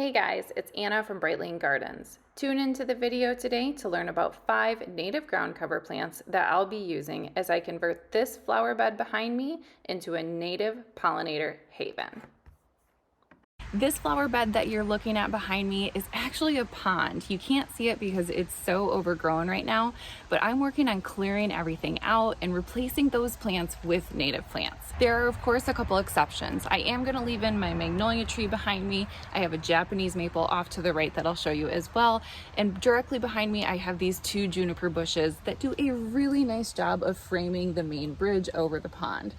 Hey guys, it's Anna from Bright Lane Gardens. Tune into the video today to learn about 5 native ground cover plants that I'll be using as I convert this flower bed behind me into a native pollinator haven. This flower bed that you're looking at behind me is actually a pond. You can't see it because it's so overgrown right now, but I'm working on clearing everything out and replacing those plants with native plants. There are of course a couple exceptions. I am going to leave in my magnolia tree behind me. I have a Japanese maple off to the right that I'll show you as well. And directly behind me I have these 2 juniper bushes that do a really nice job of framing the main bridge over the pond.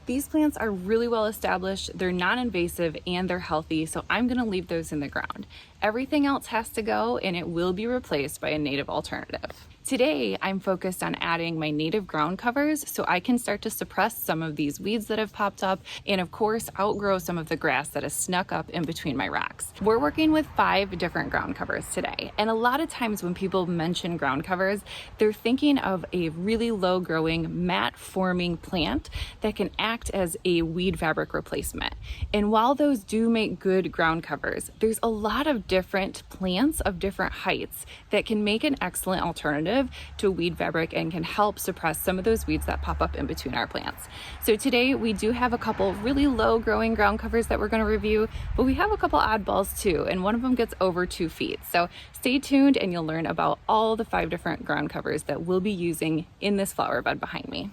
These plants are really well established, they're non-invasive, and they're healthy, so I'm gonna leave those in the ground. Everything else has to go, and it will be replaced by a native alternative. Today, I'm focused on adding my native ground covers so I can start to suppress some of these weeds that have popped up, and of course, outgrow some of the grass that has snuck up in between my rocks. We're working with 5 different ground covers today, and a lot of times when people mention ground covers, they're thinking of a really low-growing, mat-forming plant that can act as a weed fabric replacement. And while those do make good ground covers, there's a lot of different plants of different heights that can make an excellent alternative to weed fabric and can help suppress some of those weeds that pop up in between our plants. So today we do have a couple really low growing ground covers that we're going to review, but we have a couple oddballs too, and one of them gets over 2 feet. So stay tuned and you'll learn about all the 5 different ground covers that we'll be using in this flower bed behind me.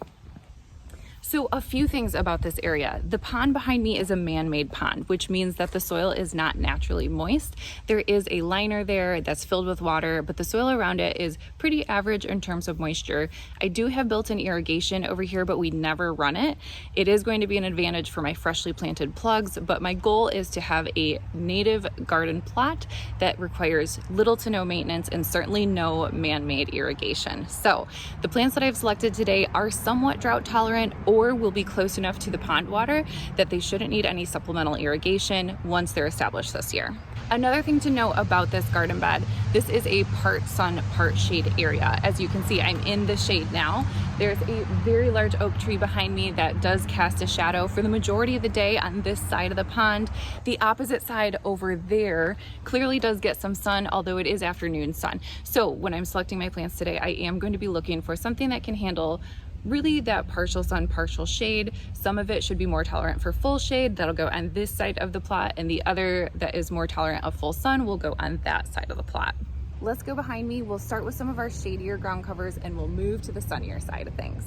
So a few things about this area. The pond behind me is a man-made pond, which means that the soil is not naturally moist. There is a liner there that's filled with water, but the soil around it is pretty average in terms of moisture. I do have built-in irrigation over here, but we never run it. It is going to be an advantage for my freshly planted plugs, but my goal is to have a native garden plot that requires little to no maintenance and certainly no man-made irrigation. So the plants that I've selected today are somewhat drought tolerant or will be close enough to the pond water that they shouldn't need any supplemental irrigation once they're established this year. Another thing to know about this garden bed, this is a part sun, part shade area. As you can see, I'm in the shade now. There's a very large oak tree behind me that does cast a shadow for the majority of the day on this side of the pond. The opposite side over there clearly does get some sun, although it is afternoon sun. So when I'm selecting my plants today, I am going to be looking for something that can handle really that partial sun, partial shade. Some of it should be more tolerant for full shade. That'll go on this side of the plot, and the other that is more tolerant of full sun will go on that side of the plot. Let's go behind me. We'll start with some of our shadier ground covers and we'll move to the sunnier side of things.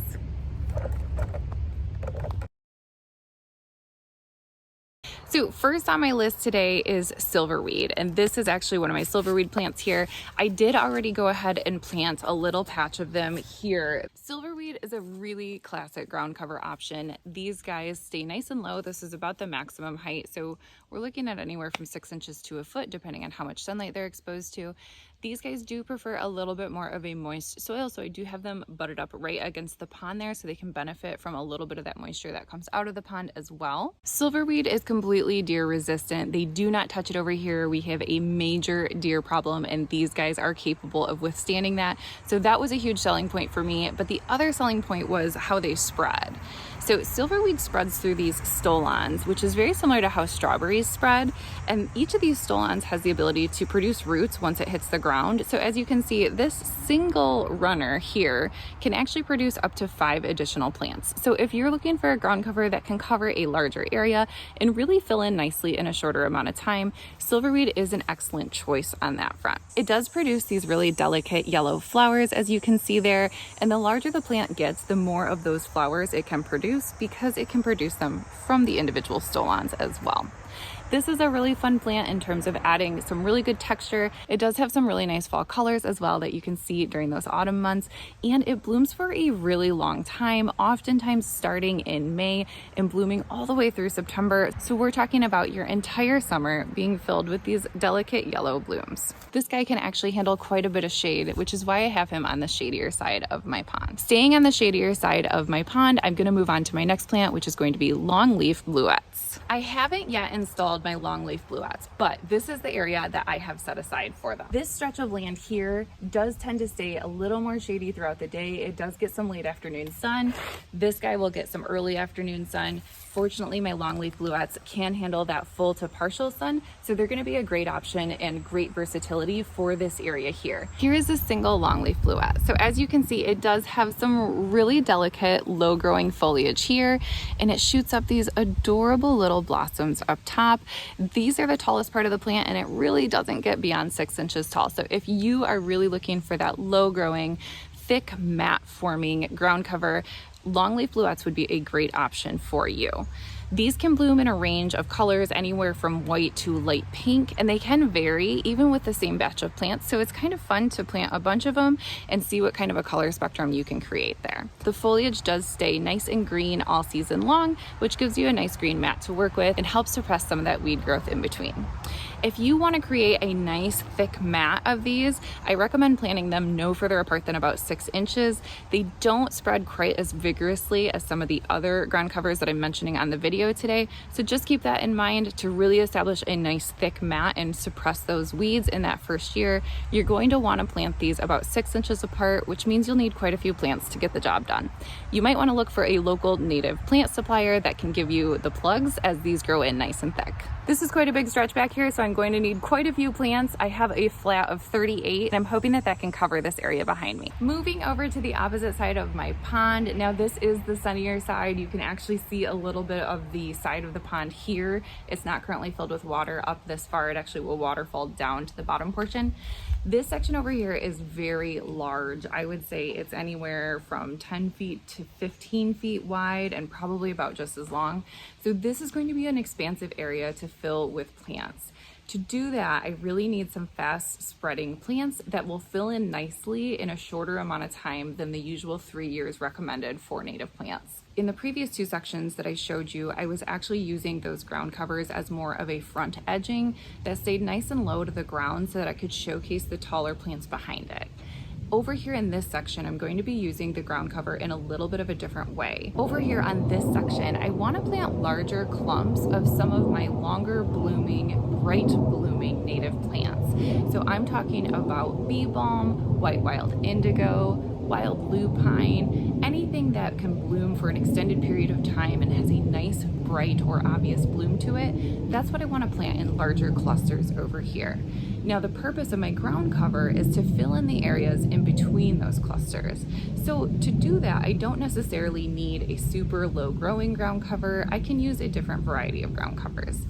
So first on my list today is silverweed, and this is actually one of my silverweed plants here. I did already go ahead and plant a little patch of them here. Silverweed is a really classic ground cover option. These guys stay nice and low. This is about the maximum height, so we're looking at anywhere from 6 inches to a foot depending on how much sunlight they're exposed to. These guys do prefer a little bit more of a moist soil, so I do have them butted up right against the pond there so they can benefit from a little bit of that moisture that comes out of the pond as well. Silverweed is completely deer resistant. They do not touch it over here. We have a major deer problem and these guys are capable of withstanding that. So that was a huge selling point for me, but the other selling point was how they spread. So silverweed spreads through these stolons, which is very similar to how strawberries spread. And each of these stolons has the ability to produce roots once it hits the ground. So as you can see, this single runner here can actually produce up to 5 additional plants. So if you're looking for a ground cover that can cover a larger area and really fill in nicely in a shorter amount of time, silverweed is an excellent choice on that front. It does produce these really delicate yellow flowers, as you can see there. And the larger the plant gets, the more of those flowers it can produce, because it can produce them from the individual stolons as well. This is a really fun plant in terms of adding some really good texture. It does have some really nice fall colors as well that you can see during those autumn months, and it blooms for a really long time, oftentimes starting in May and blooming all the way through September. So we're talking about your entire summer being filled with these delicate yellow blooms. This guy can actually handle quite a bit of shade, which is why I have him on the shadier side of my pond. Staying on the shadier side of my pond, I'm going to move on to my next plant, which is going to be longleaf bluets. I haven't yet installed installed my longleaf bluets, but this is the area that I have set aside for them. This stretch of land here does tend to stay a little more shady throughout the day. It does get some late afternoon sun. This guy will get some early afternoon sun. Fortunately, my longleaf bluets can handle that full to partial sun, so they're going to be a great option and great versatility for this area here. Here is a single longleaf bluet. So as you can see, it does have some really delicate low growing foliage here, and it shoots up these adorable little blossoms up top. These are the tallest part of the plant, and it really doesn't get beyond 6 inches tall. So if you are really looking for that low growing, thick mat forming ground cover, longleaf bluets would be a great option for you. These can bloom in a range of colors anywhere from white to light pink, and they can vary even with the same batch of plants, so it's kind of fun to plant a bunch of them and see what kind of a color spectrum you can create there. The foliage does stay nice and green all season long, which gives you a nice green mat to work with and helps suppress some of that weed growth in between. If you want to create a nice thick mat of these, I recommend planting them no further apart than about 6 inches. They don't spread quite as vigorously as some of the other ground covers that I'm mentioning on the video today, so just keep that in mind to really establish a nice thick mat and suppress those weeds in that first year. You're going to want to plant these about 6 inches apart, which means you'll need quite a few plants to get the job done. You might want to look for a local native plant supplier that can give you the plugs as these grow in nice and thick. This is quite a big stretch back here, so I'm going to need quite a few plants. I have a flat of 38, and I'm hoping that that can cover this area behind me. Moving over to the opposite side of my pond. Now this is the sunnier side. You can actually see a little bit of the side of the pond here. It's not currently filled with water up this far. It actually will waterfall down to the bottom portion. This section over here is very large. I would say it's anywhere from 10 feet to 15 feet wide and probably about just as long. So this is going to be an expansive area to fill with plants. To do that, I really need some fast spreading plants that will fill in nicely in a shorter amount of time than the usual 3 years recommended for native plants. In the previous 2 sections that I showed you, I was actually using those ground covers as more of a front edging that stayed nice and low to the ground so that I could showcase the taller plants behind it. Over here in this section, I'm going to be using the ground cover in a little bit of a different way. Over here on this section, I want to plant larger clumps of some of my longer blooming, bright blooming native plants. So I'm talking about bee balm, white wild indigo, wild lupine, anything that can bloom for an extended period of time and has a nice, bright or obvious bloom to it. That's what I want to plant in larger clusters over here. Now the purpose of my ground cover is to fill in the areas in between those clusters. So to do that, I don't necessarily need a super low growing ground cover. I can use a different variety of ground covers.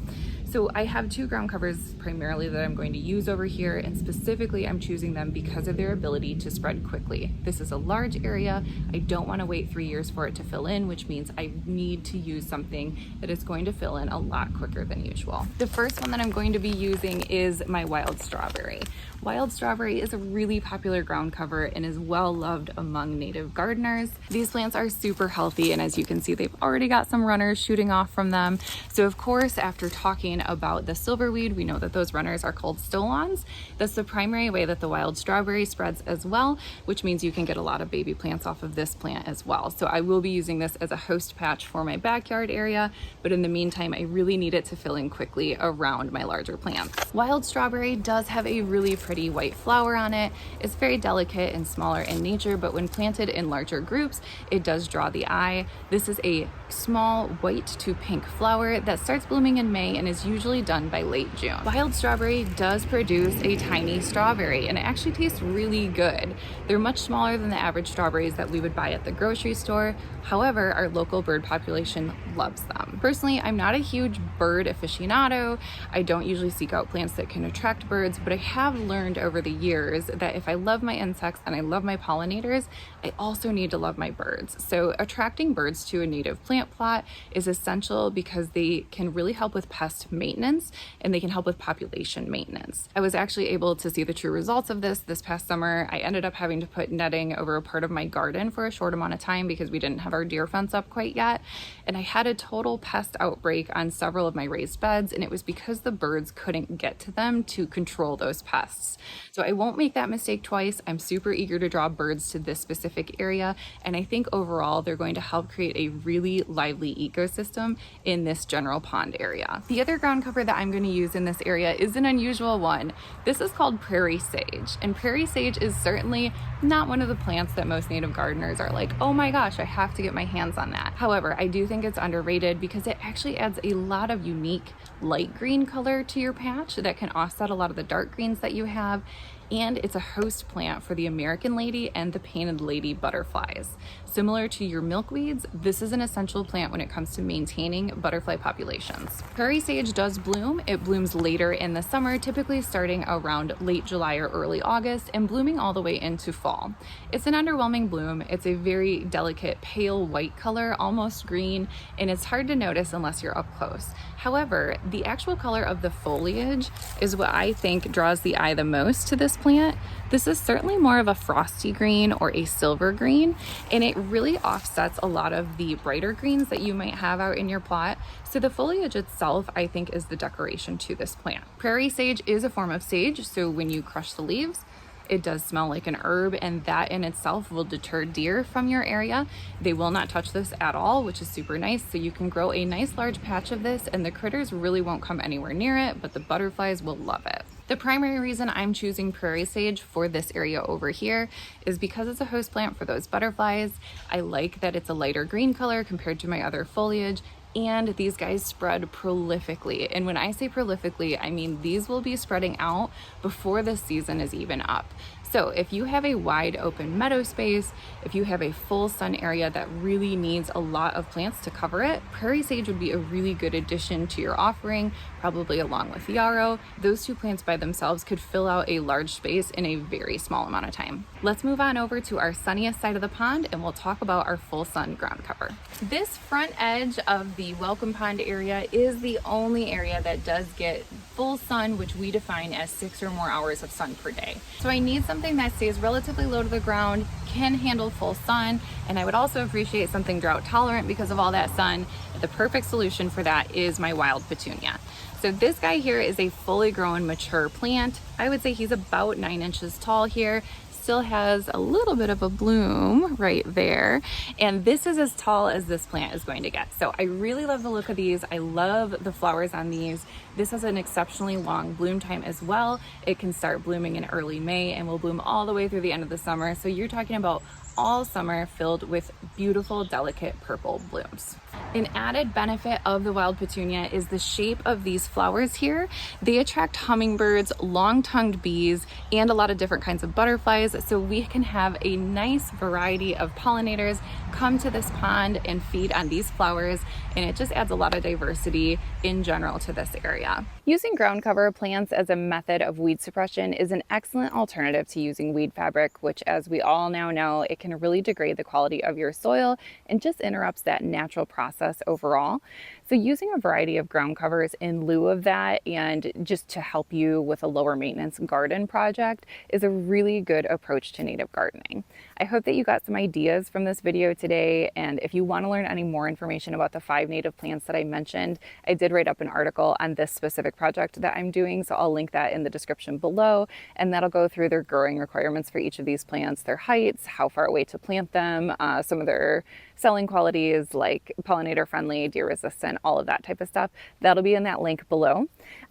So I have 2 ground covers primarily that I'm going to use over here, and specifically I'm choosing them because of their ability to spread quickly. This is a large area. I don't want to wait 3 years for it to fill in, which means I need to use something that is going to fill in a lot quicker than usual. The first one that I'm going to be using is my wild strawberry. Wild strawberry is a really popular ground cover and is well loved among native gardeners. These plants are super healthy, and as you can see, they've already got some runners shooting off from them. So of course, after talking about the silverweed, we know that those runners are called stolons. That's the primary way that the wild strawberry spreads as well, which means you can get a lot of baby plants off of this plant as well. So I will be using this as a host patch for my backyard area, but in the meantime, I really need it to fill in quickly around my larger plants. Wild strawberry does have a really pretty white flower on it. It's very delicate and smaller in nature, but when planted in larger groups, it does draw the eye. This is a small white to pink flower that starts blooming in May and is usually done by late June. Wild strawberry does produce a tiny strawberry, and it actually tastes really good. They're much smaller than the average strawberries that we would buy at the grocery store. However, our local bird population loves them. Personally, I'm not a huge bird aficionado. I don't usually seek out plants that can attract birds, but I have learned over the years that if I love my insects and I love my pollinators, I also need to love my birds. So attracting birds to a native plant plot is essential because they can really help with pest maintenance and they can help with population maintenance. I was actually able to see the true results of this past summer. I ended up having to put netting over a part of my garden for a short amount of time because we didn't have our deer fence up quite yet. And I had a total pest outbreak on several of my raised beds, and it was because the birds couldn't get to them to control those pests. So I won't make that mistake twice. I'm super eager to draw birds to this specific area, and I think overall they're going to help create a really lively ecosystem in this general pond area. The other ground cover that I'm going to use in this area is an unusual one. This is called prairie sage, and prairie sage is certainly not one of the plants that most native gardeners are like, oh my gosh, I have to get my hands on that. However, I do think it's underrated because it actually adds a lot of unique light green color to your patch that can offset a lot of the dark greens that you have. And it's a host plant for the American lady and the painted lady butterflies. Similar to your milkweeds, this is an essential plant when it comes to maintaining butterfly populations. Prairie sage does bloom. It blooms later in the summer, typically starting around late July or early August and blooming all the way into fall. It's an underwhelming bloom. It's a very delicate pale white color, almost green, and it's hard to notice unless you're up close. However, the actual color of the foliage is what I think draws the eye the most to this plant. This is certainly more of a frosty green or a silver green, and it really offsets a lot of the brighter greens that you might have out in your plot. So the foliage itself, I think, is the decoration to this plant. Prairie sage is a form of sage, so when you crush the leaves, it does smell like an herb, and that in itself will deter deer from your area. They will not touch this at all, which is super nice. So you can grow a nice large patch of this and the critters really won't come anywhere near it, but the butterflies will love it. The primary reason I'm choosing prairie sage for this area over here is because it's a host plant for those butterflies. I like that it's a lighter green color compared to my other foliage, and these guys spread prolifically. And when I say prolifically, I mean these will be spreading out before the season is even up. So if you have a wide open meadow space, if you have a full sun area that really needs a lot of plants to cover it, prairie sage would be a really good addition to your offering, probably along with yarrow. Those two plants by themselves could fill out a large space in a very small amount of time. Let's move on over to our sunniest side of the pond and we'll talk about our full sun ground cover. This front edge of the welcome pond area is the only area that does get full sun, which we define as 6 or more hours of sun per day. So I need something that stays relatively low to the ground, can handle full sun, and I would also appreciate something drought tolerant because of all that sun. The perfect solution for that is my wild petunia. So this guy here is a fully grown mature plant. I would say he's about 9 inches tall here. Still has a little bit of a bloom right there, and this is as tall as this plant is going to get. So I really love the look of these. I love the flowers on these. This has an exceptionally long bloom time as well. It can start blooming in early May and will bloom all the way through the end of the summer. So you're talking about all summer filled with beautiful, delicate purple blooms. An added benefit of the wild petunia is the shape of these flowers here. They attract hummingbirds, long-tongued bees, and a lot of different kinds of butterflies. So we can have a nice variety of pollinators come to this pond and feed on these flowers, and it just adds a lot of diversity in general to this area. Using ground cover plants as a method of weed suppression is an excellent alternative to using weed fabric, which, as we all now know, it can really degrade the quality of your soil and just interrupts that natural process overall. So using a variety of ground covers in lieu of that, and just to help you with a lower maintenance garden project, is a really good approach to native gardening. I hope that you got some ideas from this video today, and if you want to learn any more information about the 5 native plants that I mentioned, I did write up an article on this specific project that I'm doing, so I'll link that in the description below, and that'll go through their growing requirements for each of these plants, their heights, how far away to plant them, some of their selling qualities like pollinator friendly, deer resistant, all of that type of stuff. That'll be in that link below.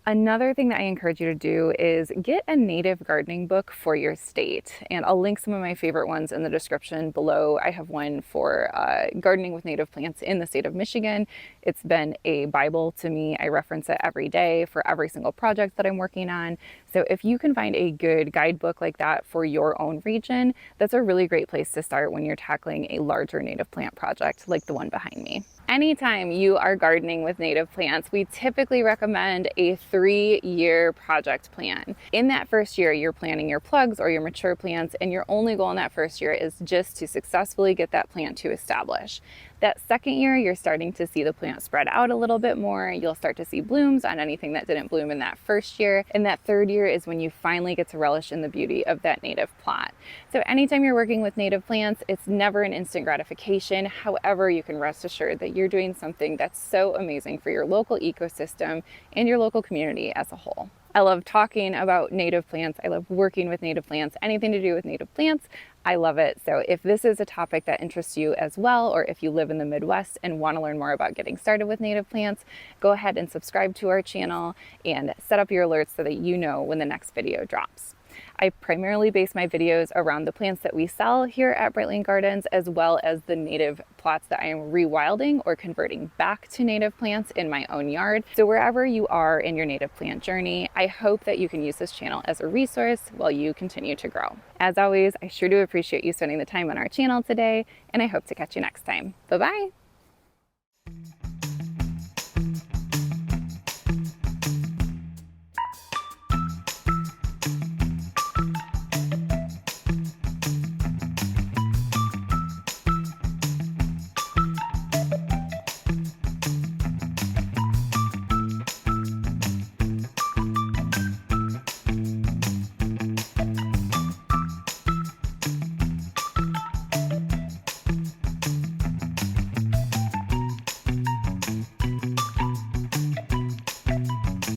Another thing that I encourage you to do is get a native gardening book for your state, and I'll link some of my favorite ones in the description below. I have one for gardening with native plants in the state of Michigan. It's been a Bible to me. I reference it every day for every single project that I'm working on. So if you can find a good guidebook like that for your own region, that's a really great place to start when you're tackling a larger native plant project like the one behind me. Anytime you are gardening with native plants, we typically recommend a 3-year project plan. In that first year, you're planting your plugs or your mature plants, and your only goal in that first year is just to successfully get that plant to establish. That second year, you're starting to see the plant spread out a little bit more. You'll start to see blooms on anything that didn't bloom in that first year. And that third year is when you finally get to relish in the beauty of that native plot. So anytime you're working with native plants, it's never an instant gratification. However, you can rest assured that you're doing something that's so amazing for your local ecosystem and your local community as a whole. I love talking about native plants. I love working with native plants. Anything to do with native plants, I love it. So if this is a topic that interests you as well, or if you live in the Midwest and want to learn more about getting started with native plants, go ahead and subscribe to our channel and set up your alerts so that you know when the next video drops. I primarily base my videos around the plants that we sell here at Bright Lane Gardens, as well as the native plots that I am rewilding or converting back to native plants in my own yard. So wherever you are in your native plant journey, I hope that you can use this channel as a resource while you continue to grow. As always, I sure do appreciate you spending the time on our channel today, and I hope to catch you next time. Bye-bye.